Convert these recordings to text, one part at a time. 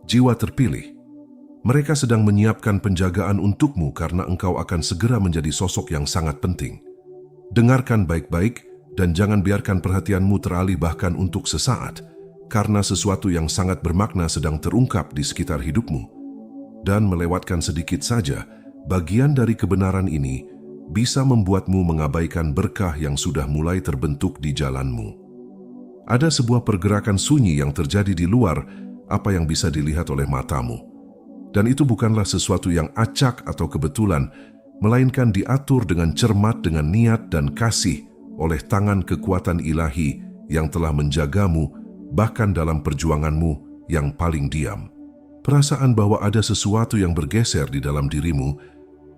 jiwa terpilih. Mereka sedang menyiapkan penjagaan untukmu karena engkau akan segera menjadi sosok yang sangat penting. Dengarkan baik-baik dan jangan biarkan perhatianmu teralih bahkan untuk sesaat, karena sesuatu yang sangat bermakna sedang terungkap di sekitar hidupmu. Dan melewatkan sedikit saja, bagian dari kebenaran ini bisa membuatmu mengabaikan berkah yang sudah mulai terbentuk di jalanmu. Ada sebuah pergerakan sunyi yang terjadi di luar apa yang bisa dilihat oleh matamu. Dan itu bukanlah sesuatu yang acak atau kebetulan, melainkan diatur dengan cermat dengan niat dan kasih oleh tangan kekuatan ilahi yang telah menjagamu bahkan dalam perjuanganmu yang paling diam. Perasaan bahwa ada sesuatu yang bergeser di dalam dirimu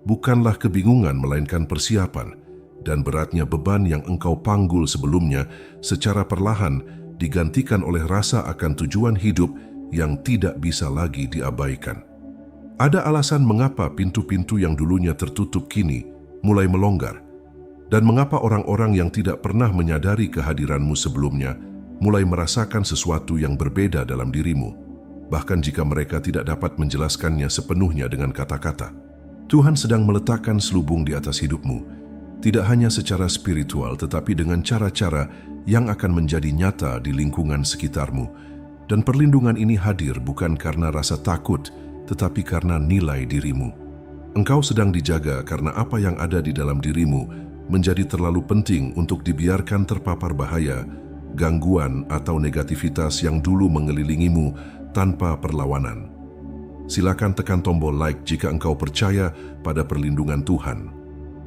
bukanlah kebingungan melainkan persiapan, dan beratnya beban yang engkau panggul sebelumnya secara perlahan digantikan oleh rasa akan tujuan hidup yang tidak bisa lagi diabaikan. Ada alasan mengapa pintu-pintu yang dulunya tertutup kini mulai melonggar, dan mengapa orang-orang yang tidak pernah menyadari kehadiranmu sebelumnya mulai merasakan sesuatu yang berbeda dalam dirimu, bahkan jika mereka tidak dapat menjelaskannya sepenuhnya dengan kata-kata. Tuhan sedang meletakkan selubung di atas hidupmu, tidak hanya secara spiritual tetapi dengan cara-cara yang akan menjadi nyata di lingkungan sekitarmu, dan perlindungan ini hadir bukan karena rasa takut, tetapi karena nilai dirimu. Engkau sedang dijaga karena apa yang ada di dalam dirimu menjadi terlalu penting untuk dibiarkan terpapar bahaya, gangguan atau negativitas yang dulu mengelilingimu tanpa perlawanan. Silakan tekan tombol like jika engkau percaya pada perlindungan Tuhan.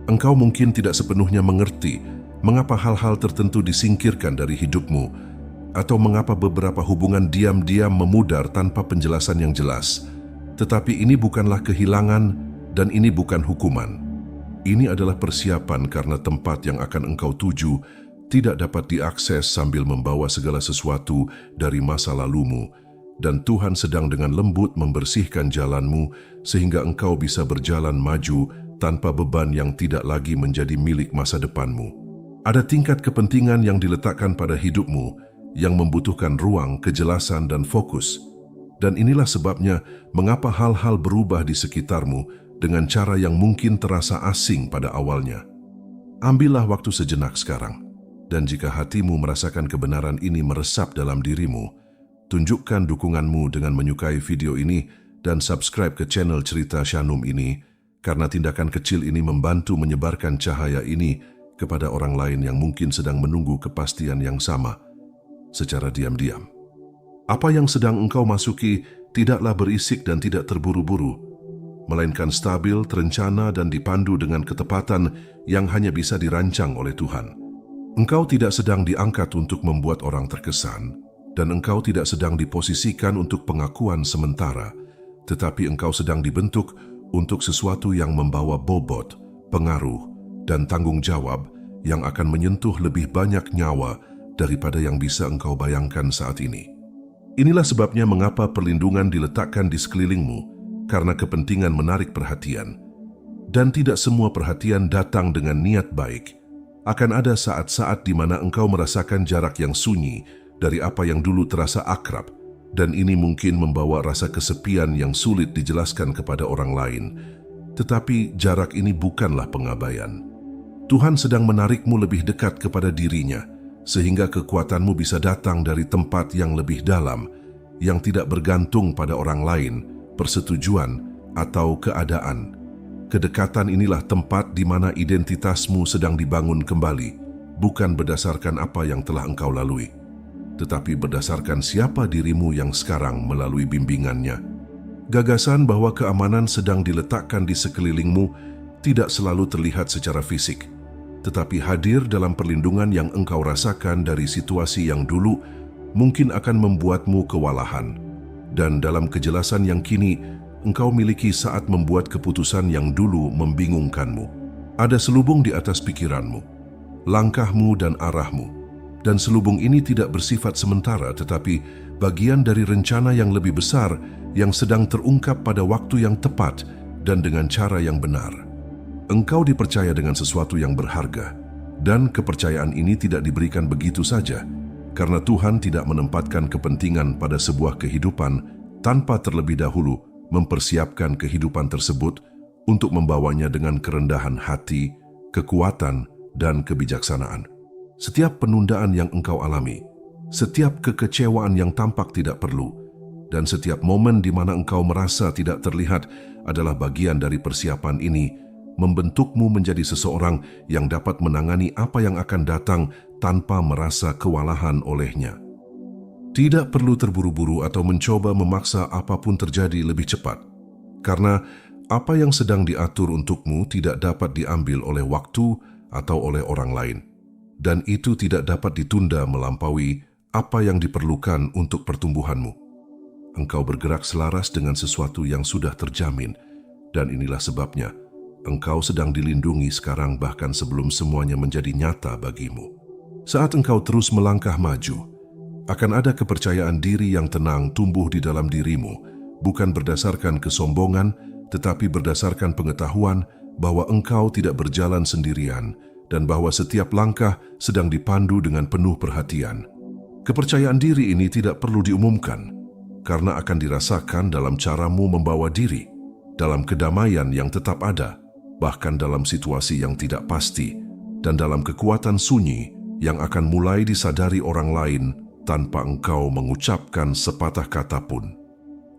Engkau mungkin tidak sepenuhnya mengerti mengapa hal-hal tertentu disingkirkan dari hidupmu, atau mengapa beberapa hubungan diam-diam memudar tanpa penjelasan yang jelas. Tetapi ini bukanlah kehilangan dan ini bukan hukuman. Ini adalah persiapan karena tempat yang akan engkau tuju tidak dapat diakses sambil membawa segala sesuatu dari masa lalumu, dan Tuhan sedang dengan lembut membersihkan jalanmu sehingga engkau bisa berjalan maju tanpa beban yang tidak lagi menjadi milik masa depanmu. Ada tingkat kepentingan yang diletakkan pada hidupmu yang membutuhkan ruang, kejelasan, dan fokus. Dan inilah sebabnya mengapa hal-hal berubah di sekitarmu dengan cara yang mungkin terasa asing pada awalnya. Ambillah waktu sejenak sekarang, dan jika hatimu merasakan kebenaran ini meresap dalam dirimu, tunjukkan dukunganmu dengan menyukai video ini dan subscribe ke channel Cerita Shanum ini, karena tindakan kecil ini membantu menyebarkan cahaya ini kepada orang lain yang mungkin sedang menunggu kepastian yang sama secara diam-diam. Apa yang sedang engkau masuki tidaklah berisik dan tidak terburu-buru, melainkan stabil, terencana, dan dipandu dengan ketepatan yang hanya bisa dirancang oleh Tuhan. Engkau tidak sedang diangkat untuk membuat orang terkesan, dan engkau tidak sedang diposisikan untuk pengakuan sementara, tetapi engkau sedang dibentuk untuk sesuatu yang membawa bobot, pengaruh, dan tanggung jawab yang akan menyentuh lebih banyak nyawa daripada yang bisa engkau bayangkan saat ini. Inilah sebabnya mengapa perlindungan diletakkan di sekelilingmu, karena kepentingan menarik perhatian. Dan tidak semua perhatian datang dengan niat baik. Akan ada saat-saat di mana engkau merasakan jarak yang sunyi dari apa yang dulu terasa akrab, dan ini mungkin membawa rasa kesepian yang sulit dijelaskan kepada orang lain. Tetapi jarak ini bukanlah pengabaian. Tuhan sedang menarikmu lebih dekat kepada dirinya, sehingga kekuatanmu bisa datang dari tempat yang lebih dalam, yang tidak bergantung pada orang lain, persetujuan, atau keadaan. Kedekatan inilah tempat di mana identitasmu sedang dibangun kembali, bukan berdasarkan apa yang telah engkau lalui, tetapi berdasarkan siapa dirimu yang sekarang melalui bimbingannya. Gagasan bahwa keamanan sedang diletakkan di sekelilingmu tidak selalu terlihat secara fisik, tetapi hadir dalam perlindungan yang engkau rasakan dari situasi yang dulu mungkin akan membuatmu kewalahan. Dan dalam kejelasan yang kini engkau miliki saat membuat keputusan yang dulu membingungkanmu. Ada selubung di atas pikiranmu, langkahmu dan arahmu. Dan selubung ini tidak bersifat sementara, tetapi bagian dari rencana yang lebih besar yang sedang terungkap pada waktu yang tepat dan dengan cara yang benar. Engkau dipercaya dengan sesuatu yang berharga, dan kepercayaan ini tidak diberikan begitu saja, karena Tuhan tidak menempatkan kepentingan pada sebuah kehidupan tanpa terlebih dahulu mempersiapkan kehidupan tersebut untuk membawanya dengan kerendahan hati, kekuatan, dan kebijaksanaan. Setiap penundaan yang engkau alami, setiap kekecewaan yang tampak tidak perlu, dan setiap momen di mana engkau merasa tidak terlihat adalah bagian dari persiapan ini, membentukmu menjadi seseorang yang dapat menangani apa yang akan datang tanpa merasa kewalahan olehnya. Tidak perlu terburu-buru atau mencoba memaksa apapun terjadi lebih cepat, karena apa yang sedang diatur untukmu tidak dapat diambil oleh waktu atau oleh orang lain, dan itu tidak dapat ditunda melampaui apa yang diperlukan untuk pertumbuhanmu. Engkau bergerak selaras dengan sesuatu yang sudah terjamin, dan inilah sebabnya engkau sedang dilindungi sekarang bahkan sebelum semuanya menjadi nyata bagimu. Saat engkau terus melangkah maju, akan ada kepercayaan diri yang tenang tumbuh di dalam dirimu, bukan berdasarkan kesombongan, tetapi berdasarkan pengetahuan bahwa engkau tidak berjalan sendirian dan bahwa setiap langkah sedang dipandu dengan penuh perhatian. Kepercayaan diri ini tidak perlu diumumkan, karena akan dirasakan dalam caramu membawa diri, dalam kedamaian yang tetap ada, bahkan dalam situasi yang tidak pasti, dan dalam kekuatan sunyi yang akan mulai disadari orang lain tanpa engkau mengucapkan sepatah kata pun.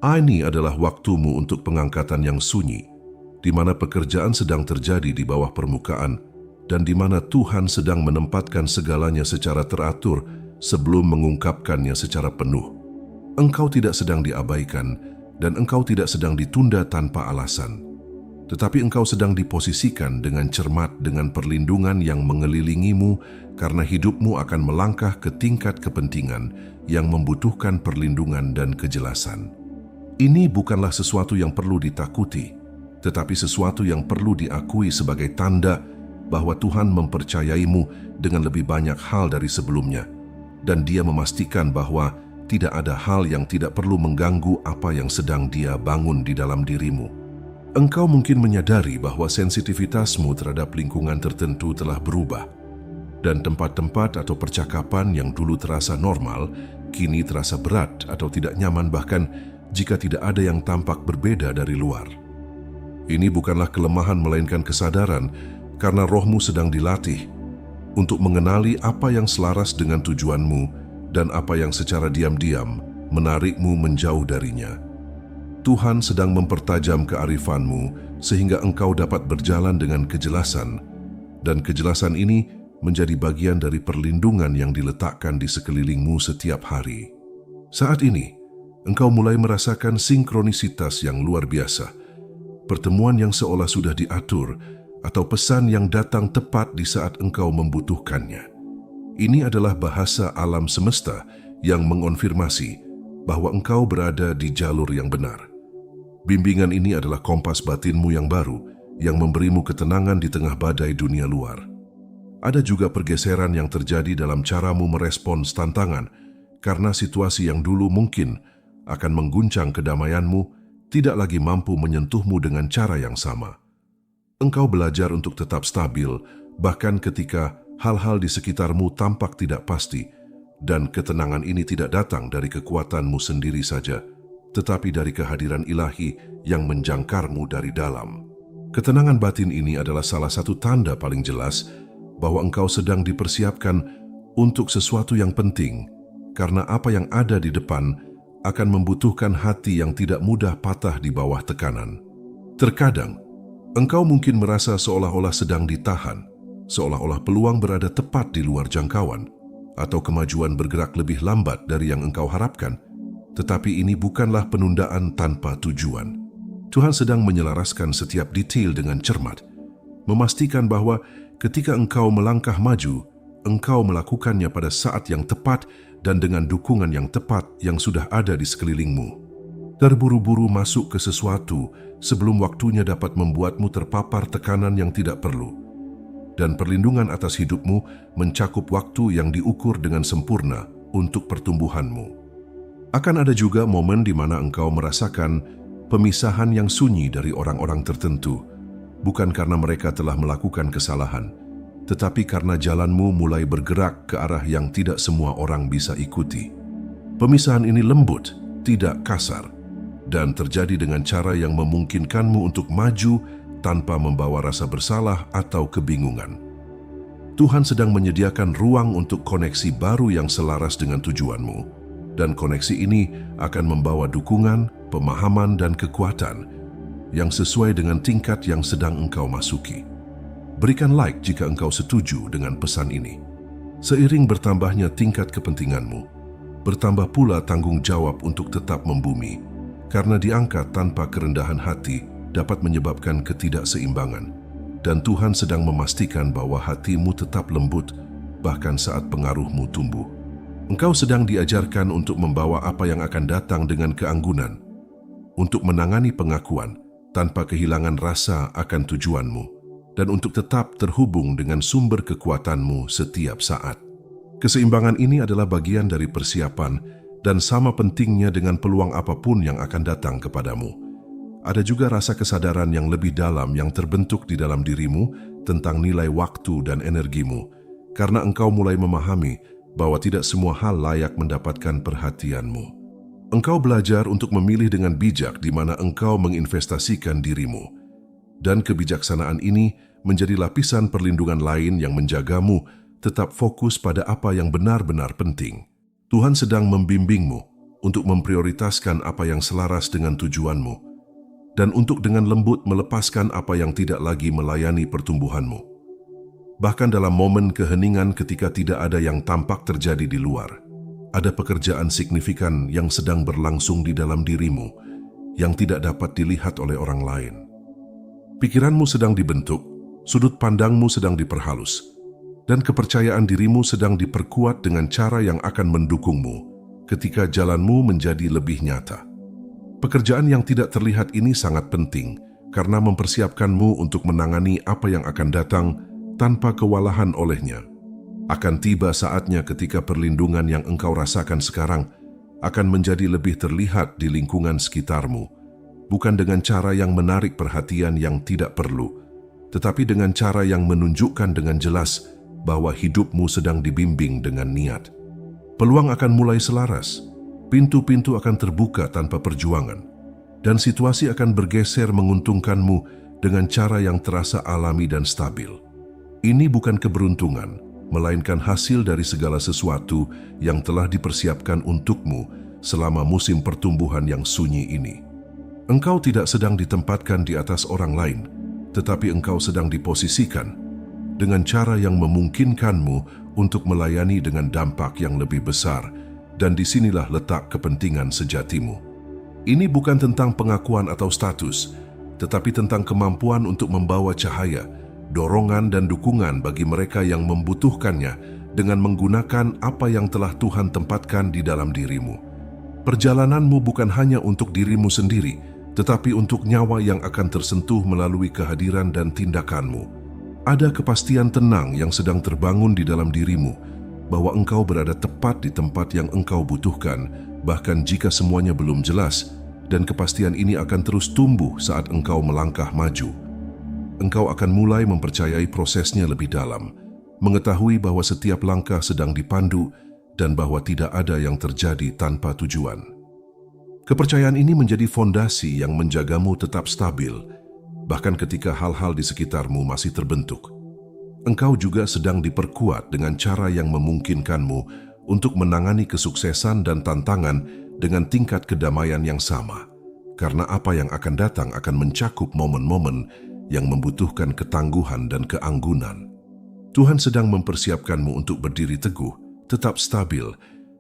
Ini adalah waktumu untuk pengangkatan yang sunyi, di mana pekerjaan sedang terjadi di bawah permukaan, dan di mana Tuhan sedang menempatkan segalanya secara teratur sebelum mengungkapkannya secara penuh. Engkau tidak sedang diabaikan, dan engkau tidak sedang ditunda tanpa alasan. Tetapi engkau sedang diposisikan dengan cermat dengan perlindungan yang mengelilingimu, karena hidupmu akan melangkah ke tingkat kepentingan yang membutuhkan perlindungan dan kejelasan. Ini bukanlah sesuatu yang perlu ditakuti, tetapi sesuatu yang perlu diakui sebagai tanda bahwa Tuhan mempercayaimu dengan lebih banyak hal dari sebelumnya, dan Dia memastikan bahwa tidak ada hal yang tidak perlu mengganggu apa yang sedang Dia bangun di dalam dirimu. Engkau mungkin menyadari bahwa sensitivitasmu terhadap lingkungan tertentu telah berubah, dan tempat-tempat atau percakapan yang dulu terasa normal, kini terasa berat atau tidak nyaman bahkan jika tidak ada yang tampak berbeda dari luar. Ini bukanlah kelemahan melainkan kesadaran, karena rohmu sedang dilatih untuk mengenali apa yang selaras dengan tujuanmu dan apa yang secara diam-diam menarikmu menjauh darinya. Tuhan sedang mempertajam kearifanmu sehingga engkau dapat berjalan dengan kejelasan, dan kejelasan ini menjadi bagian dari perlindungan yang diletakkan di sekelilingmu setiap hari. Saat ini, engkau mulai merasakan sinkronisitas yang luar biasa, pertemuan yang seolah sudah diatur, atau pesan yang datang tepat di saat engkau membutuhkannya. Ini adalah bahasa alam semesta yang mengonfirmasi bahwa engkau berada di jalur yang benar. Bimbingan ini adalah kompas batinmu yang baru, yang memberimu ketenangan di tengah badai dunia luar. Ada juga pergeseran yang terjadi dalam caramu merespons tantangan, karena situasi yang dulu mungkin akan mengguncang kedamaianmu, tidak lagi mampu menyentuhmu dengan cara yang sama. Engkau belajar untuk tetap stabil, bahkan ketika hal-hal di sekitarmu tampak tidak pasti, dan ketenangan ini tidak datang dari kekuatanmu sendiri saja, tetapi dari kehadiran ilahi yang menjangkarmu dari dalam. Ketenangan batin ini adalah salah satu tanda paling jelas bahwa engkau sedang dipersiapkan untuk sesuatu yang penting, karena apa yang ada di depan akan membutuhkan hati yang tidak mudah patah di bawah tekanan. Terkadang, engkau mungkin merasa seolah-olah sedang ditahan, seolah-olah peluang berada tepat di luar jangkauan, atau kemajuan bergerak lebih lambat dari yang engkau harapkan. Tetapi ini bukanlah penundaan tanpa tujuan. Tuhan sedang menyelaraskan setiap detail dengan cermat, memastikan bahwa ketika engkau melangkah maju, engkau melakukannya pada saat yang tepat dan dengan dukungan yang tepat yang sudah ada di sekelilingmu. Terburu-buru masuk ke sesuatu sebelum waktunya dapat membuatmu terpapar tekanan yang tidak perlu. Dan perlindungan atas hidupmu mencakup waktu yang diukur dengan sempurna untuk pertumbuhanmu. Akan ada juga momen di mana engkau merasakan pemisahan yang sunyi dari orang-orang tertentu, bukan karena mereka telah melakukan kesalahan, tetapi karena jalanmu mulai bergerak ke arah yang tidak semua orang bisa ikuti. Pemisahan ini lembut, tidak kasar, dan terjadi dengan cara yang memungkinkanmu untuk maju tanpa membawa rasa bersalah atau kebingungan. Tuhan sedang menyediakan ruang untuk koneksi baru yang selaras dengan tujuanmu, dan koneksi ini akan membawa dukungan, pemahaman, dan kekuatan yang sesuai dengan tingkat yang sedang engkau masuki. Berikan like jika engkau setuju dengan pesan ini. Seiring bertambahnya tingkat kepentinganmu, bertambah pula tanggung jawab untuk tetap membumi, karena diangkat tanpa kerendahan hati dapat menyebabkan ketidakseimbangan. Dan Tuhan sedang memastikan bahwa hatimu tetap lembut bahkan saat pengaruhmu tumbuh. Engkau sedang diajarkan untuk membawa apa yang akan datang dengan keanggunan, untuk menangani pengakuan tanpa kehilangan rasa akan tujuanmu, dan untuk tetap terhubung dengan sumber kekuatanmu setiap saat. Keseimbangan ini adalah bagian dari persiapan dan sama pentingnya dengan peluang apapun yang akan datang kepadamu. Ada juga rasa kesadaran yang lebih dalam yang terbentuk di dalam dirimu tentang nilai waktu dan energimu, karena engkau mulai memahami bahwa tidak semua hal layak mendapatkan perhatianmu. Engkau belajar untuk memilih dengan bijak di mana engkau menginvestasikan dirimu, dan kebijaksanaan ini menjadi lapisan perlindungan lain yang menjagamu tetap fokus pada apa yang benar-benar penting. Tuhan sedang membimbingmu untuk memprioritaskan apa yang selaras dengan tujuanmu, dan untuk dengan lembut melepaskan apa yang tidak lagi melayani pertumbuhanmu. Bahkan dalam momen keheningan ketika tidak ada yang tampak terjadi di luar, ada pekerjaan signifikan yang sedang berlangsung di dalam dirimu yang tidak dapat dilihat oleh orang lain. Pikiranmu sedang dibentuk, sudut pandangmu sedang diperhalus, dan kepercayaan dirimu sedang diperkuat dengan cara yang akan mendukungmu ketika jalanmu menjadi lebih nyata. Pekerjaan yang tidak terlihat ini sangat penting karena mempersiapkanmu untuk menangani apa yang akan datang tanpa kewalahan olehnya. Akan tiba saatnya ketika perlindungan yang engkau rasakan sekarang akan menjadi lebih terlihat di lingkungan sekitarmu, bukan dengan cara yang menarik perhatian yang tidak perlu, tetapi dengan cara yang menunjukkan dengan jelas bahwa hidupmu sedang dibimbing dengan niat. Peluang akan mulai selaras, pintu-pintu akan terbuka tanpa perjuangan, dan situasi akan bergeser menguntungkanmu dengan cara yang terasa alami dan stabil. Ini bukan keberuntungan, melainkan hasil dari segala sesuatu yang telah dipersiapkan untukmu selama musim pertumbuhan yang sunyi ini. Engkau tidak sedang ditempatkan di atas orang lain, tetapi engkau sedang diposisikan dengan cara yang memungkinkanmu untuk melayani dengan dampak yang lebih besar, dan disinilah letak kepentingan sejatimu. Ini bukan tentang pengakuan atau status, tetapi tentang kemampuan untuk membawa cahaya, dorongan dan dukungan bagi mereka yang membutuhkannya dengan menggunakan apa yang telah Tuhan tempatkan di dalam dirimu. Perjalananmu bukan hanya untuk dirimu sendiri, tetapi untuk nyawa yang akan tersentuh melalui kehadiran dan tindakanmu. Ada kepastian tenang yang sedang terbangun di dalam dirimu, bahwa engkau berada tepat di tempat yang engkau butuhkan, bahkan jika semuanya belum jelas, dan kepastian ini akan terus tumbuh saat engkau melangkah maju. Engkau akan mulai mempercayai prosesnya lebih dalam, mengetahui bahwa setiap langkah sedang dipandu, dan bahwa tidak ada yang terjadi tanpa tujuan. Kepercayaan ini menjadi fondasi yang menjagamu tetap stabil, bahkan ketika hal-hal di sekitarmu masih terbentuk. Engkau juga sedang diperkuat dengan cara yang memungkinkanmu untuk menangani kesuksesan dan tantangan dengan tingkat kedamaian yang sama, karena apa yang akan datang akan mencakup momen-momen yang membutuhkan ketangguhan dan keanggunan. Tuhan sedang mempersiapkanmu untuk berdiri teguh, tetap stabil,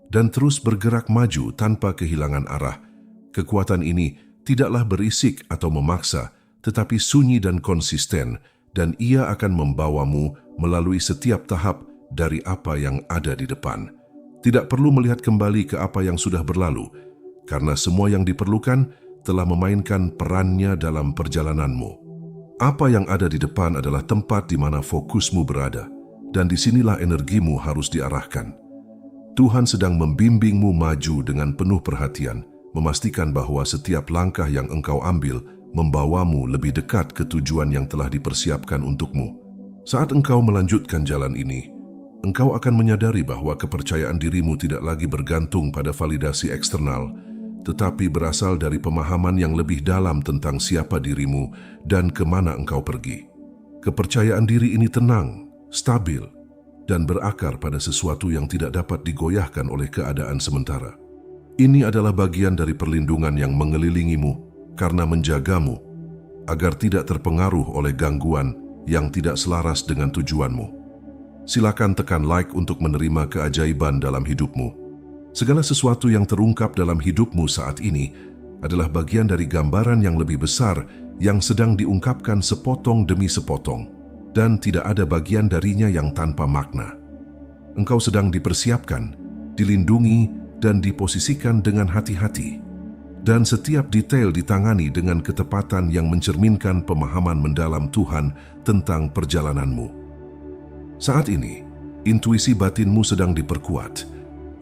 dan terus bergerak maju tanpa kehilangan arah. Kekuatan ini tidaklah berisik atau memaksa, tetapi sunyi dan konsisten, dan ia akan membawamu melalui setiap tahap dari apa yang ada di depan. Tidak perlu melihat kembali ke apa yang sudah berlalu, karena semua yang diperlukan telah memainkan perannya dalam perjalananmu. Apa yang ada di depan adalah tempat di mana fokusmu berada, dan disinilah energimu harus diarahkan. Tuhan sedang membimbingmu maju dengan penuh perhatian, memastikan bahwa setiap langkah yang engkau ambil membawamu lebih dekat ke tujuan yang telah dipersiapkan untukmu. Saat engkau melanjutkan jalan ini, engkau akan menyadari bahwa kepercayaan dirimu tidak lagi bergantung pada validasi eksternal, tetapi berasal dari pemahaman yang lebih dalam tentang siapa dirimu dan kemana engkau pergi. Kepercayaan diri ini tenang, stabil, dan berakar pada sesuatu yang tidak dapat digoyahkan oleh keadaan sementara. Ini adalah bagian dari perlindungan yang mengelilingimu karena menjagamu agar tidak terpengaruh oleh gangguan yang tidak selaras dengan tujuanmu. Silakan tekan like untuk menerima keajaiban dalam hidupmu. Segala sesuatu yang terungkap dalam hidupmu saat ini adalah bagian dari gambaran yang lebih besar yang sedang diungkapkan sepotong demi sepotong, dan tidak ada bagian darinya yang tanpa makna. Engkau sedang dipersiapkan, dilindungi, dan diposisikan dengan hati-hati. Dan setiap detail ditangani dengan ketepatan yang mencerminkan pemahaman mendalam Tuhan tentang perjalananmu. Saat ini, intuisi batinmu sedang diperkuat.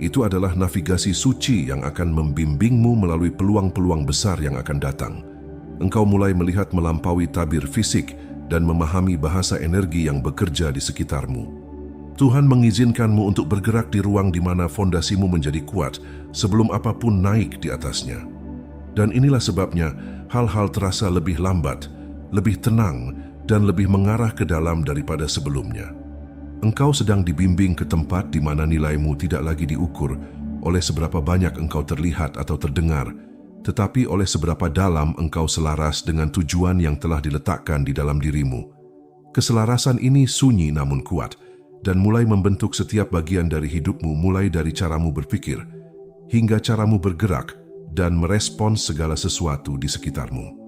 Itu adalah navigasi suci yang akan membimbingmu melalui peluang-peluang besar yang akan datang. Engkau mulai melihat melampaui tabir fisik dan memahami bahasa energi yang bekerja di sekitarmu. Tuhan mengizinkanmu untuk bergerak di ruang di mana fondasimu menjadi kuat sebelum apapun naik di atasnya. Dan inilah sebabnya hal-hal terasa lebih lambat, lebih tenang, dan lebih mengarah ke dalam daripada sebelumnya. Engkau sedang dibimbing ke tempat di mana nilaimu tidak lagi diukur oleh seberapa banyak engkau terlihat atau terdengar, tetapi oleh seberapa dalam engkau selaras dengan tujuan yang telah diletakkan di dalam dirimu. Keselarasan ini sunyi namun kuat, dan mulai membentuk setiap bagian dari hidupmu, mulai dari caramu berpikir, hingga caramu bergerak dan merespons segala sesuatu di sekitarmu.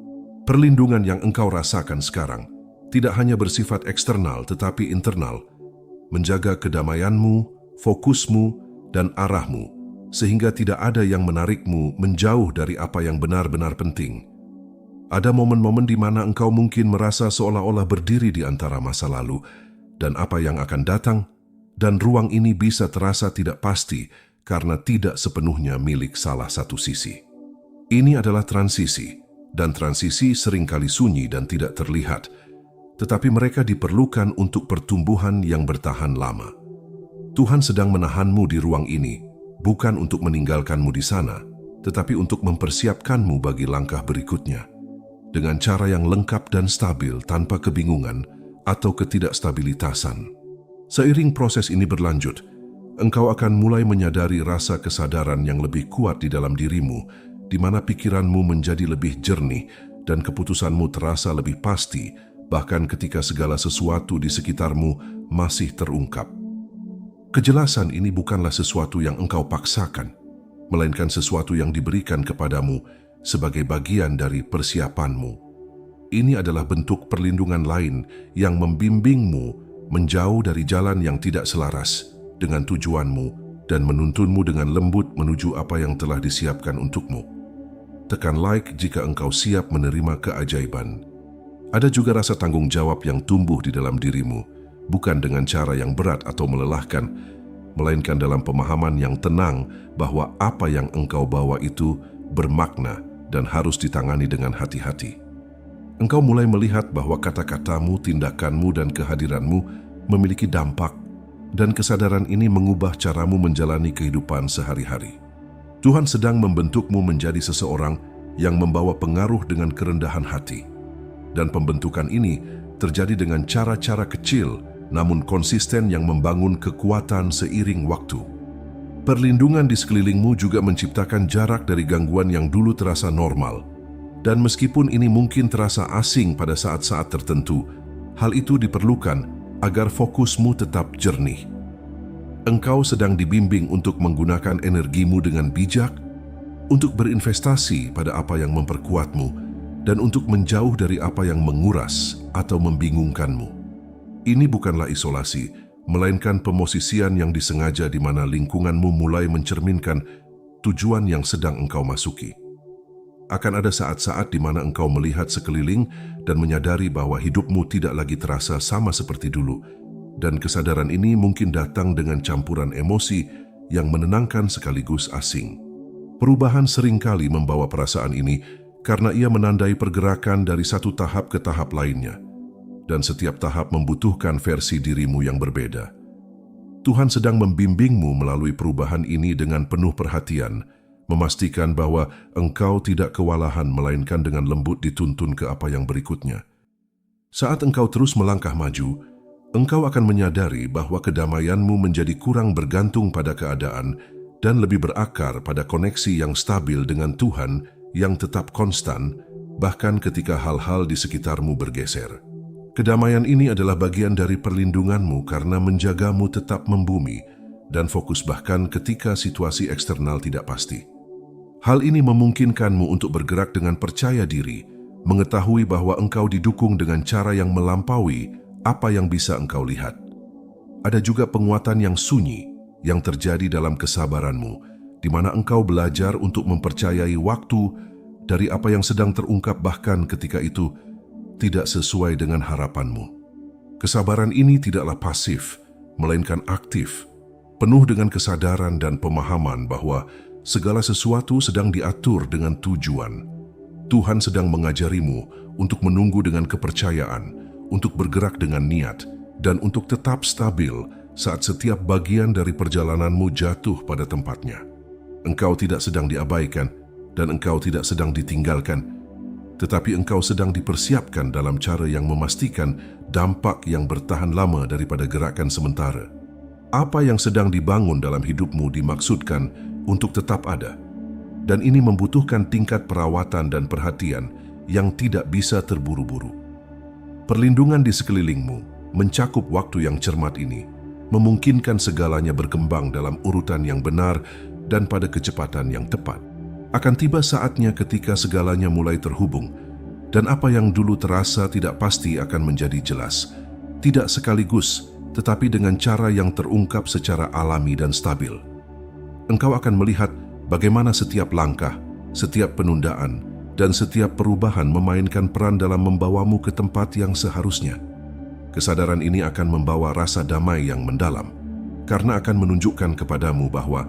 Perlindungan yang engkau rasakan sekarang tidak hanya bersifat eksternal tetapi internal, menjaga kedamaianmu, fokusmu, dan arahmu, sehingga tidak ada yang menarikmu menjauh dari apa yang benar-benar penting. Ada momen-momen di mana engkau mungkin merasa seolah-olah berdiri di antara masa lalu dan apa yang akan datang, dan ruang ini bisa terasa tidak pasti karena tidak sepenuhnya milik salah satu sisi. Ini adalah transisi, dan transisi seringkali sunyi dan tidak terlihat, tetapi mereka diperlukan untuk pertumbuhan yang bertahan lama. Tuhan sedang menahanmu di ruang ini, bukan untuk meninggalkanmu di sana, tetapi untuk mempersiapkanmu bagi langkah berikutnya, dengan cara yang lengkap dan stabil tanpa kebingungan atau ketidakstabilitasan. Seiring proses ini berlanjut, engkau akan mulai menyadari rasa kesadaran yang lebih kuat di dalam dirimu, di mana pikiranmu menjadi lebih jernih dan keputusanmu terasa lebih pasti, bahkan ketika segala sesuatu di sekitarmu masih terungkap. Kejelasan ini bukanlah sesuatu yang engkau paksakan, melainkan sesuatu yang diberikan kepadamu sebagai bagian dari persiapanmu. Ini adalah bentuk perlindungan lain yang membimbingmu menjauh dari jalan yang tidak selaras dengan tujuanmu dan menuntunmu dengan lembut menuju apa yang telah disiapkan untukmu. Tekan like jika engkau siap menerima keajaiban. Ada juga rasa tanggung jawab yang tumbuh di dalam dirimu, bukan dengan cara yang berat atau melelahkan, melainkan dalam pemahaman yang tenang bahwa apa yang engkau bawa itu bermakna dan harus ditangani dengan hati-hati. Engkau mulai melihat bahwa kata-katamu, tindakanmu, dan kehadiranmu memiliki dampak, dan kesadaran ini mengubah caramu menjalani kehidupan sehari-hari. Tuhan sedang membentukmu menjadi seseorang yang membawa pengaruh dengan kerendahan hati. Dan pembentukan ini terjadi dengan cara-cara kecil namun konsisten yang membangun kekuatan seiring waktu. Perlindungan di sekelilingmu juga menciptakan jarak dari gangguan yang dulu terasa normal. Dan meskipun ini mungkin terasa asing pada saat-saat tertentu, hal itu diperlukan agar fokusmu tetap jernih. Engkau sedang dibimbing untuk menggunakan energimu dengan bijak, untuk berinvestasi pada apa yang memperkuatmu, dan untuk menjauh dari apa yang menguras atau membingungkanmu. Ini bukanlah isolasi, melainkan pemosisian yang disengaja di mana lingkunganmu mulai mencerminkan tujuan yang sedang engkau masuki. Akan ada saat-saat di mana engkau melihat sekeliling dan menyadari bahwa hidupmu tidak lagi terasa sama seperti dulu, dan kesadaran ini mungkin datang dengan campuran emosi yang menenangkan sekaligus asing. Perubahan seringkali membawa perasaan ini karena ia menandai pergerakan dari satu tahap ke tahap lainnya, dan setiap tahap membutuhkan versi dirimu yang berbeda. Tuhan sedang membimbingmu melalui perubahan ini dengan penuh perhatian, memastikan bahwa engkau tidak kewalahan melainkan dengan lembut dituntun ke apa yang berikutnya. Saat engkau terus melangkah maju, engkau akan menyadari bahwa kedamaianmu menjadi kurang bergantung pada keadaan dan lebih berakar pada koneksi yang stabil dengan Tuhan yang tetap konstan, bahkan ketika hal-hal di sekitarmu bergeser. Kedamaian ini adalah bagian dari perlindunganmu karena menjagamu tetap membumi dan fokus bahkan ketika situasi eksternal tidak pasti. Hal ini memungkinkanmu untuk bergerak dengan percaya diri, mengetahui bahwa engkau didukung dengan cara yang melampaui apa yang bisa engkau lihat. Ada juga penguatan yang sunyi yang terjadi dalam kesabaranmu, di mana engkau belajar untuk mempercayai waktu dari apa yang sedang terungkap bahkan ketika itu tidak sesuai dengan harapanmu. Kesabaran ini tidaklah pasif, melainkan aktif, penuh dengan kesadaran dan pemahaman bahwa segala sesuatu sedang diatur dengan tujuan. Tuhan sedang mengajarimu untuk menunggu dengan kepercayaan, untuk bergerak dengan niat, dan untuk tetap stabil saat setiap bagian dari perjalananmu jatuh pada tempatnya. Engkau tidak sedang diabaikan, dan engkau tidak sedang ditinggalkan, tetapi engkau sedang dipersiapkan dalam cara yang memastikan dampak yang bertahan lama daripada gerakan sementara. Apa yang sedang dibangun dalam hidupmu dimaksudkan untuk tetap ada, dan ini membutuhkan tingkat perawatan dan perhatian yang tidak bisa terburu-buru. Perlindungan di sekelilingmu, mencakup waktu yang cermat ini, memungkinkan segalanya berkembang dalam urutan yang benar dan pada kecepatan yang tepat. Akan tiba saatnya ketika segalanya mulai terhubung, dan apa yang dulu terasa tidak pasti akan menjadi jelas. Tidak sekaligus, tetapi dengan cara yang terungkap secara alami dan stabil. Engkau akan melihat bagaimana setiap langkah, setiap penundaan, dan setiap perubahan memainkan peran dalam membawamu ke tempat yang seharusnya. Kesadaran ini akan membawa rasa damai yang mendalam, karena akan menunjukkan kepadamu bahwa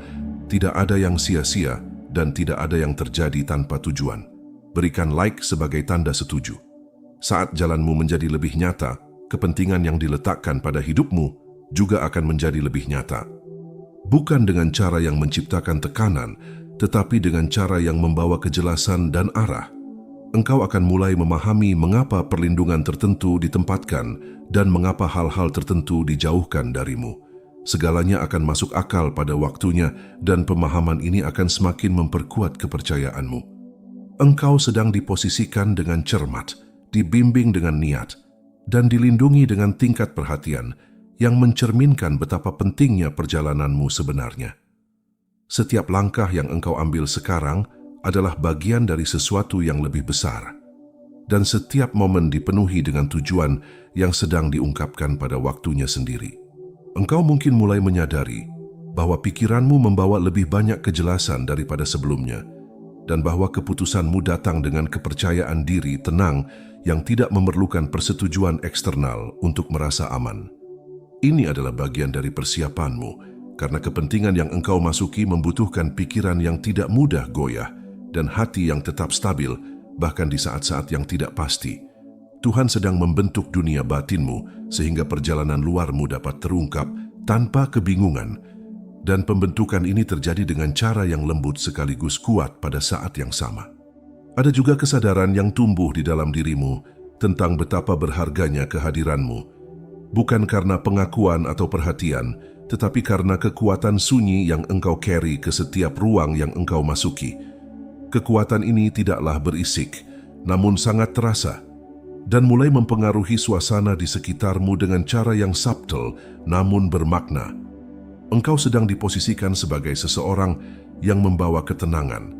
tidak ada yang sia-sia, dan tidak ada yang terjadi tanpa tujuan. Berikan like sebagai tanda setuju. Saat jalanmu menjadi lebih nyata, kepentingan yang diletakkan pada hidupmu juga akan menjadi lebih nyata. Bukan dengan cara yang menciptakan tekanan, tetapi dengan cara yang membawa kejelasan dan arah. Engkau akan mulai memahami mengapa perlindungan tertentu ditempatkan dan mengapa hal-hal tertentu dijauhkan darimu. Segalanya akan masuk akal pada waktunya dan pemahaman ini akan semakin memperkuat kepercayaanmu. Engkau sedang diposisikan dengan cermat, dibimbing dengan niat, dan dilindungi dengan tingkat perhatian yang mencerminkan betapa pentingnya perjalananmu sebenarnya. Setiap langkah yang engkau ambil sekarang adalah bagian dari sesuatu yang lebih besar, dan setiap momen dipenuhi dengan tujuan yang sedang diungkapkan pada waktunya sendiri. Engkau mungkin mulai menyadari bahwa pikiranmu membawa lebih banyak kejelasan daripada sebelumnya, dan bahwa keputusanmu datang dengan kepercayaan diri tenang yang tidak memerlukan persetujuan eksternal untuk merasa aman. Ini adalah bagian dari persiapanmu, karena kepentingan yang engkau masuki membutuhkan pikiran yang tidak mudah goyah dan hati yang tetap stabil, bahkan di saat-saat yang tidak pasti. Tuhan sedang membentuk dunia batinmu sehingga perjalanan luarmu dapat terungkap tanpa kebingungan, dan pembentukan ini terjadi dengan cara yang lembut sekaligus kuat pada saat yang sama. Ada juga kesadaran yang tumbuh di dalam dirimu tentang betapa berharganya kehadiranmu, bukan karena pengakuan atau perhatian, tetapi karena kekuatan sunyi yang engkau carry ke setiap ruang yang engkau masuki. Kekuatan ini tidaklah berisik, namun sangat terasa, dan mulai mempengaruhi suasana di sekitarmu dengan cara yang subtle namun bermakna. Engkau sedang diposisikan sebagai seseorang yang membawa ketenangan,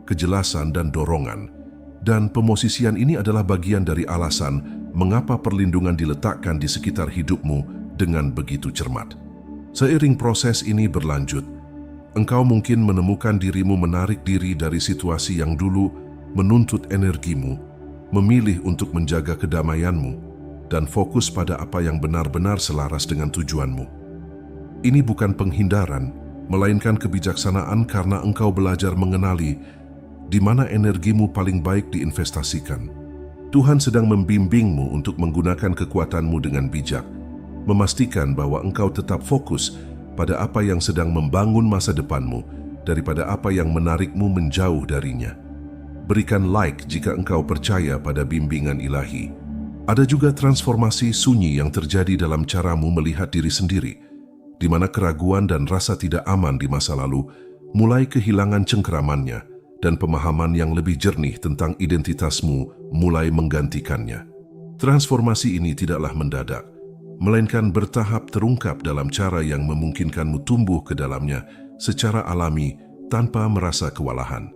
kejelasan dan dorongan, dan pemosisian ini adalah bagian dari alasan mengapa perlindungan diletakkan di sekitar hidupmu dengan begitu cermat. Seiring proses ini berlanjut, engkau mungkin menemukan dirimu menarik diri dari situasi yang dulu menuntut energimu, memilih untuk menjaga kedamaianmu, dan fokus pada apa yang benar-benar selaras dengan tujuanmu. Ini bukan penghindaran, melainkan kebijaksanaan karena engkau belajar mengenali di mana energimu paling baik diinvestasikan. Tuhan sedang membimbingmu untuk menggunakan kekuatanmu dengan bijak, memastikan bahwa engkau tetap fokus pada apa yang sedang membangun masa depanmu daripada apa yang menarikmu menjauh darinya. Berikan like jika engkau percaya pada bimbingan ilahi. Ada juga transformasi sunyi yang terjadi dalam caramu melihat diri sendiri, di mana keraguan dan rasa tidak aman di masa lalu mulai kehilangan cengkeramannya dan pemahaman yang lebih jernih tentang identitasmu mulai menggantikannya. Transformasi ini tidaklah mendadak, melainkan bertahap terungkap dalam cara yang memungkinkanmu tumbuh ke dalamnya secara alami tanpa merasa kewalahan.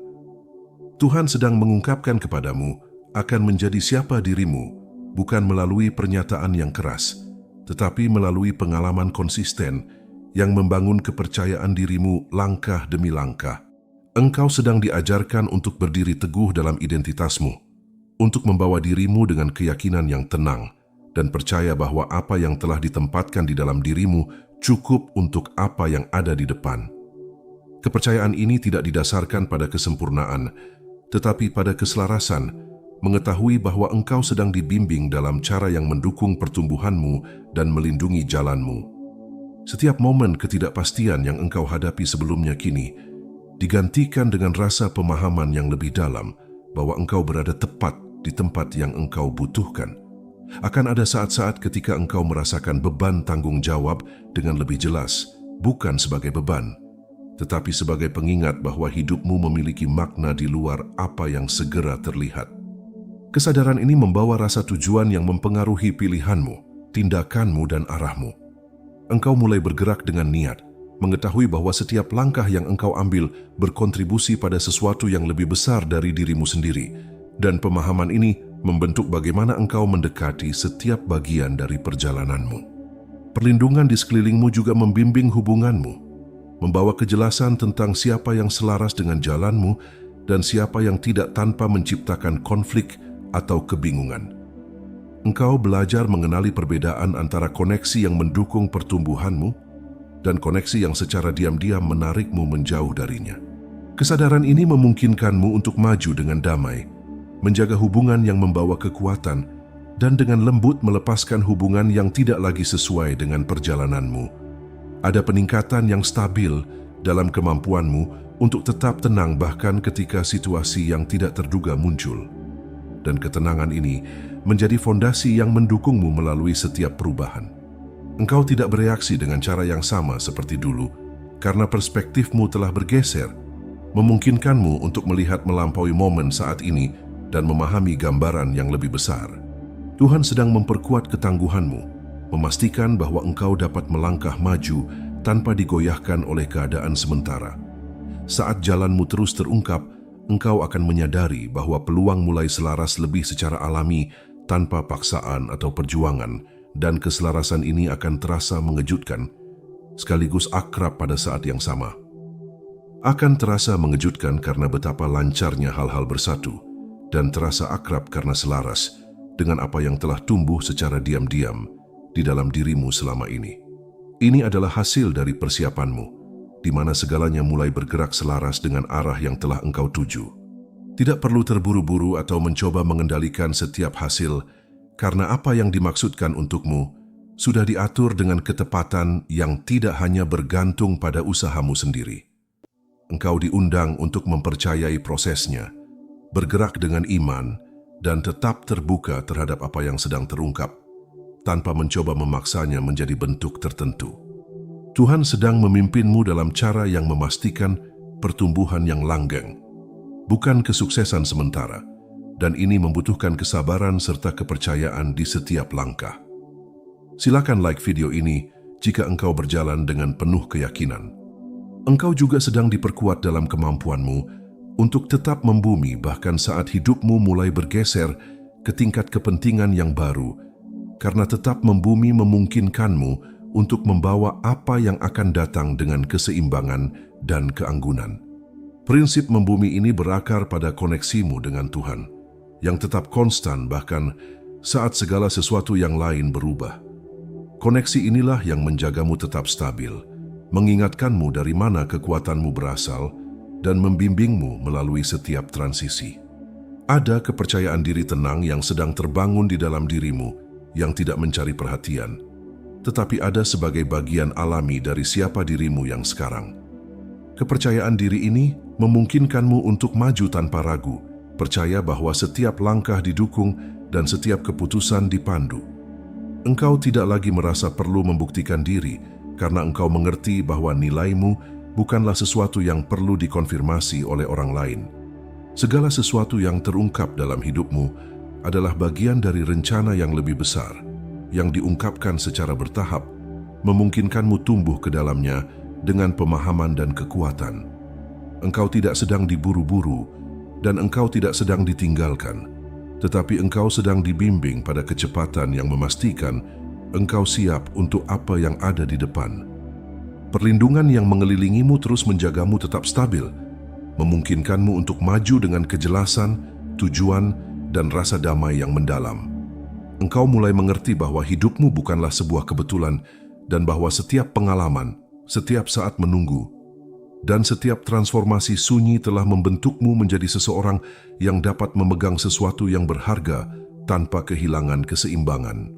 Tuhan sedang mengungkapkan kepadamu akan menjadi siapa dirimu, bukan melalui pernyataan yang keras, tetapi melalui pengalaman konsisten yang membangun kepercayaan dirimu langkah demi langkah. Engkau sedang diajarkan untuk berdiri teguh dalam identitasmu, untuk membawa dirimu dengan keyakinan yang tenang, dan percaya bahwa apa yang telah ditempatkan di dalam dirimu cukup untuk apa yang ada di depan. Kepercayaan ini tidak didasarkan pada kesempurnaan, tetapi pada keselarasan, mengetahui bahwa engkau sedang dibimbing dalam cara yang mendukung pertumbuhanmu dan melindungi jalanmu. Setiap momen ketidakpastian yang engkau hadapi sebelumnya kini digantikan dengan rasa pemahaman yang lebih dalam bahwa engkau berada tepat di tempat yang engkau butuhkan. Akan ada saat-saat ketika engkau merasakan beban tanggung jawab dengan lebih jelas, bukan sebagai beban, tetapi sebagai pengingat bahwa hidupmu memiliki makna di luar apa yang segera terlihat. Kesadaran ini membawa rasa tujuan yang mempengaruhi pilihanmu, tindakanmu, dan arahmu. Engkau mulai bergerak dengan niat, mengetahui bahwa setiap langkah yang engkau ambil berkontribusi pada sesuatu yang lebih besar dari dirimu sendiri, dan pemahaman ini membentuk bagaimana engkau mendekati setiap bagian dari perjalananmu. Perlindungan di sekelilingmu juga membimbing hubunganmu, membawa kejelasan tentang siapa yang selaras dengan jalanmu dan siapa yang tidak, tanpa menciptakan konflik atau kebingungan. Engkau belajar mengenali perbedaan antara koneksi yang mendukung pertumbuhanmu dan koneksi yang secara diam-diam menarikmu menjauh darinya. Kesadaran ini memungkinkanmu untuk maju dengan damai, menjaga hubungan yang membawa kekuatan, dan dengan lembut melepaskan hubungan yang tidak lagi sesuai dengan perjalananmu. Ada peningkatan yang stabil dalam kemampuanmu untuk tetap tenang bahkan ketika situasi yang tidak terduga muncul. Dan ketenangan ini menjadi fondasi yang mendukungmu melalui setiap perubahan. Engkau tidak bereaksi dengan cara yang sama seperti dulu, karena perspektifmu telah bergeser, memungkinkanmu untuk melihat melampaui momen saat ini dan memahami gambaran yang lebih besar. Tuhan sedang memperkuat ketangguhanmu, memastikan bahwa engkau dapat melangkah maju tanpa digoyahkan oleh keadaan sementara. Saat jalanmu terus terungkap, engkau akan menyadari bahwa peluang mulai selaras lebih secara alami tanpa paksaan atau perjuangan, dan keselarasan ini akan terasa mengejutkan, sekaligus akrab pada saat yang sama. Akan terasa mengejutkan karena betapa lancarnya hal-hal bersatu, dan terasa akrab karena selaras dengan apa yang telah tumbuh secara diam-diam di dalam dirimu selama ini. Ini adalah hasil dari persiapanmu, di mana segalanya mulai bergerak selaras dengan arah yang telah engkau tuju. Tidak perlu terburu-buru atau mencoba mengendalikan setiap hasil, karena apa yang dimaksudkan untukmu sudah diatur dengan ketepatan yang tidak hanya bergantung pada usahamu sendiri. Engkau diundang untuk mempercayai prosesnya, bergerak dengan iman, dan tetap terbuka terhadap apa yang sedang terungkap, tanpa mencoba memaksanya menjadi bentuk tertentu. Tuhan sedang memimpinmu dalam cara yang memastikan pertumbuhan yang langgeng, bukan kesuksesan sementara, dan ini membutuhkan kesabaran serta kepercayaan di setiap langkah. Silakan like video ini jika engkau berjalan dengan penuh keyakinan. Engkau juga sedang diperkuat dalam kemampuanmu untuk tetap membumi bahkan saat hidupmu mulai bergeser ke tingkat kepentingan yang baru, karena tetap membumi memungkinkanmu untuk membawa apa yang akan datang dengan keseimbangan dan keanggunan. Prinsip membumi ini berakar pada koneksimu dengan Tuhan, yang tetap konstan bahkan saat segala sesuatu yang lain berubah. Koneksi inilah yang menjagamu tetap stabil, mengingatkanmu dari mana kekuatanmu berasal, dan membimbingmu melalui setiap transisi. Ada kepercayaan diri tenang yang sedang terbangun di dalam dirimu yang tidak mencari perhatian, tetapi ada sebagai bagian alami dari siapa dirimu yang sekarang. Kepercayaan diri ini memungkinkanmu untuk maju tanpa ragu, percaya bahwa setiap langkah didukung dan setiap keputusan dipandu. Engkau tidak lagi merasa perlu membuktikan diri karena engkau mengerti bahwa nilaimu bukanlah sesuatu yang perlu dikonfirmasi oleh orang lain. Segala sesuatu yang terungkap dalam hidupmu adalah bagian dari rencana yang lebih besar, yang diungkapkan secara bertahap, memungkinkanmu tumbuh ke dalamnya dengan pemahaman dan kekuatan. Engkau tidak sedang diburu-buru dan engkau tidak sedang ditinggalkan, tetapi engkau sedang dibimbing pada kecepatan yang memastikan engkau siap untuk apa yang ada di depan. Perlindungan yang mengelilingimu terus menjagamu tetap stabil, memungkinkanmu untuk maju dengan kejelasan, tujuan, dan rasa damai yang mendalam. Engkau mulai mengerti bahwa hidupmu bukanlah sebuah kebetulan dan bahwa setiap pengalaman, setiap saat menunggu, dan setiap transformasi sunyi telah membentukmu menjadi seseorang yang dapat memegang sesuatu yang berharga tanpa kehilangan keseimbangan.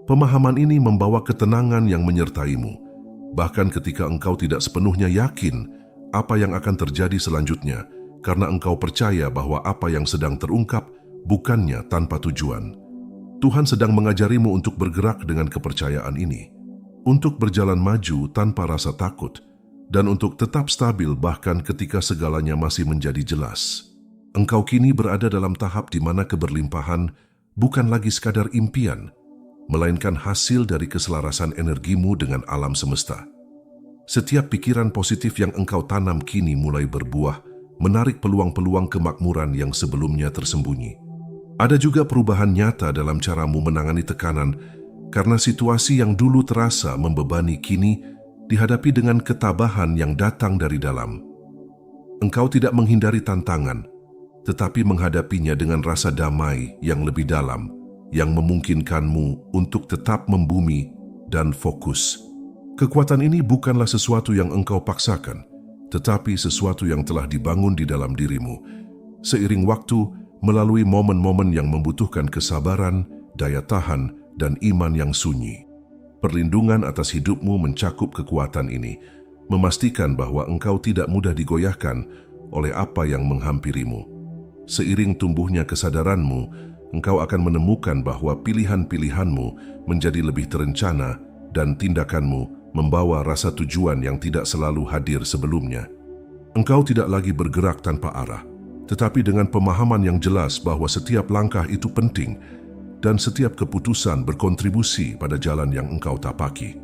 Pemahaman ini membawa ketenangan yang menyertaimu, bahkan ketika engkau tidak sepenuhnya yakin apa yang akan terjadi selanjutnya, karena engkau percaya bahwa apa yang sedang terungkap bukannya tanpa tujuan. Tuhan sedang mengajarimu untuk bergerak dengan kepercayaan ini, untuk berjalan maju tanpa rasa takut, dan untuk tetap stabil bahkan ketika segalanya masih menjadi jelas. Engkau kini berada dalam tahap di mana keberlimpahan bukan lagi sekadar impian, melainkan hasil dari keselarasan energimu dengan alam semesta. Setiap pikiran positif yang engkau tanam kini mulai berbuah, menarik peluang-peluang kemakmuran yang sebelumnya tersembunyi. Ada juga perubahan nyata dalam caramu menangani tekanan, karena situasi yang dulu terasa membebani kini dihadapi dengan ketabahan yang datang dari dalam. Engkau tidak menghindari tantangan, tetapi menghadapinya dengan rasa damai yang lebih dalam, yang memungkinkanmu untuk tetap membumi dan fokus. Kekuatan ini bukanlah sesuatu yang engkau paksakan, tetapi sesuatu yang telah dibangun di dalam dirimu, seiring waktu melalui momen-momen yang membutuhkan kesabaran, daya tahan, dan iman yang sunyi. Perlindungan atas hidupmu mencakup kekuatan ini, memastikan bahwa engkau tidak mudah digoyahkan oleh apa yang menghampirimu. Seiring tumbuhnya kesadaranmu, engkau akan menemukan bahwa pilihan-pilihanmu menjadi lebih terencana dan tindakanmu membawa rasa tujuan yang tidak selalu hadir sebelumnya. Engkau tidak lagi bergerak tanpa arah, tetapi dengan pemahaman yang jelas bahwa setiap langkah itu penting dan setiap keputusan berkontribusi pada jalan yang engkau tapaki.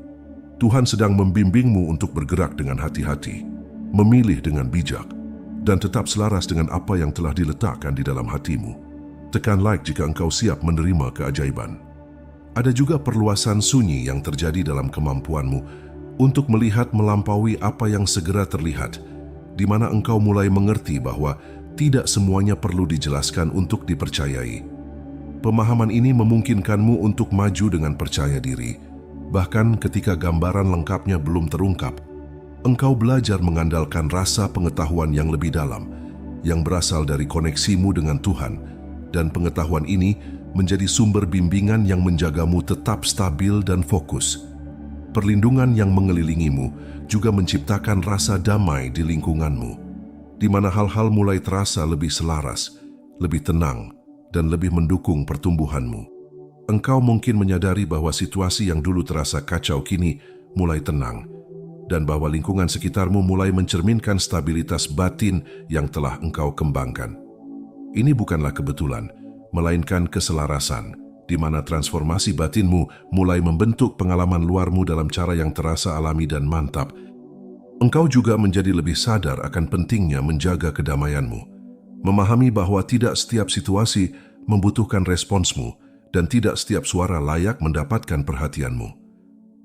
Tuhan sedang membimbingmu untuk bergerak dengan hati-hati, memilih dengan bijak, dan tetap selaras dengan apa yang telah diletakkan di dalam hatimu. Tekan like jika engkau siap menerima keajaiban. Ada juga perluasan sunyi yang terjadi dalam kemampuanmu untuk melihat melampaui apa yang segera terlihat, di mana engkau mulai mengerti bahwa tidak semuanya perlu dijelaskan untuk dipercayai. Pemahaman ini memungkinkanmu untuk maju dengan percaya diri, bahkan ketika gambaran lengkapnya belum terungkap. Engkau belajar mengandalkan rasa pengetahuan yang lebih dalam, yang berasal dari koneksimu dengan Tuhan, dan pengetahuan ini menjadi sumber bimbingan yang menjagamu tetap stabil dan fokus. Perlindungan yang mengelilingimu juga menciptakan rasa damai di lingkunganmu, di mana hal-hal mulai terasa lebih selaras, lebih tenang, dan lebih mendukung pertumbuhanmu. Engkau mungkin menyadari bahwa situasi yang dulu terasa kacau kini mulai tenang, dan bahwa lingkungan sekitarmu mulai mencerminkan stabilitas batin yang telah engkau kembangkan. Ini bukanlah kebetulan, melainkan keselarasan, di mana transformasi batinmu mulai membentuk pengalaman luarmu dalam cara yang terasa alami dan mantap. Engkau juga menjadi lebih sadar akan pentingnya menjaga kedamaianmu, memahami bahwa tidak setiap situasi membutuhkan responsmu dan tidak setiap suara layak mendapatkan perhatianmu.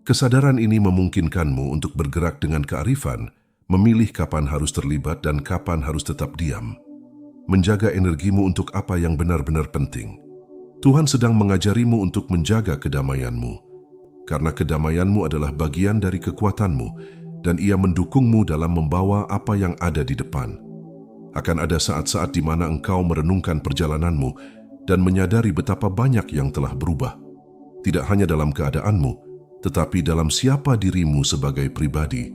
Kesadaran ini memungkinkanmu untuk bergerak dengan kearifan, memilih kapan harus terlibat dan kapan harus tetap diam. Menjaga energimu untuk apa yang benar-benar penting. Tuhan sedang mengajarimu untuk menjaga kedamaianmu, karena kedamaianmu adalah bagian dari kekuatanmu, dan Ia mendukungmu dalam membawa apa yang ada di depan. Akan ada saat-saat di mana engkau merenungkan perjalananmu dan menyadari betapa banyak yang telah berubah. Tidak hanya dalam keadaanmu, tetapi dalam siapa dirimu sebagai pribadi.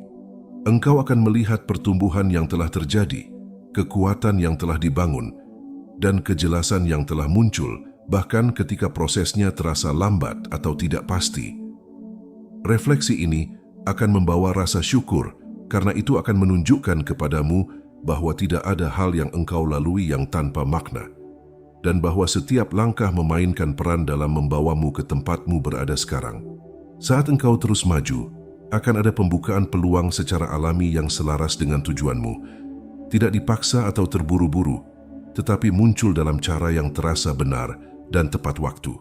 Engkau akan melihat pertumbuhan yang telah terjadi, kekuatan yang telah dibangun, dan kejelasan yang telah muncul, bahkan ketika prosesnya terasa lambat atau tidak pasti. Refleksi ini akan membawa rasa syukur, karena itu akan menunjukkan kepadamu bahwa tidak ada hal yang engkau lalui yang tanpa makna, dan bahwa setiap langkah memainkan peran dalam membawamu ke tempatmu berada sekarang. Saat engkau terus maju, akan ada pembukaan peluang secara alami yang selaras dengan tujuanmu, tidak dipaksa atau terburu-buru, tetapi muncul dalam cara yang terasa benar dan tepat waktu.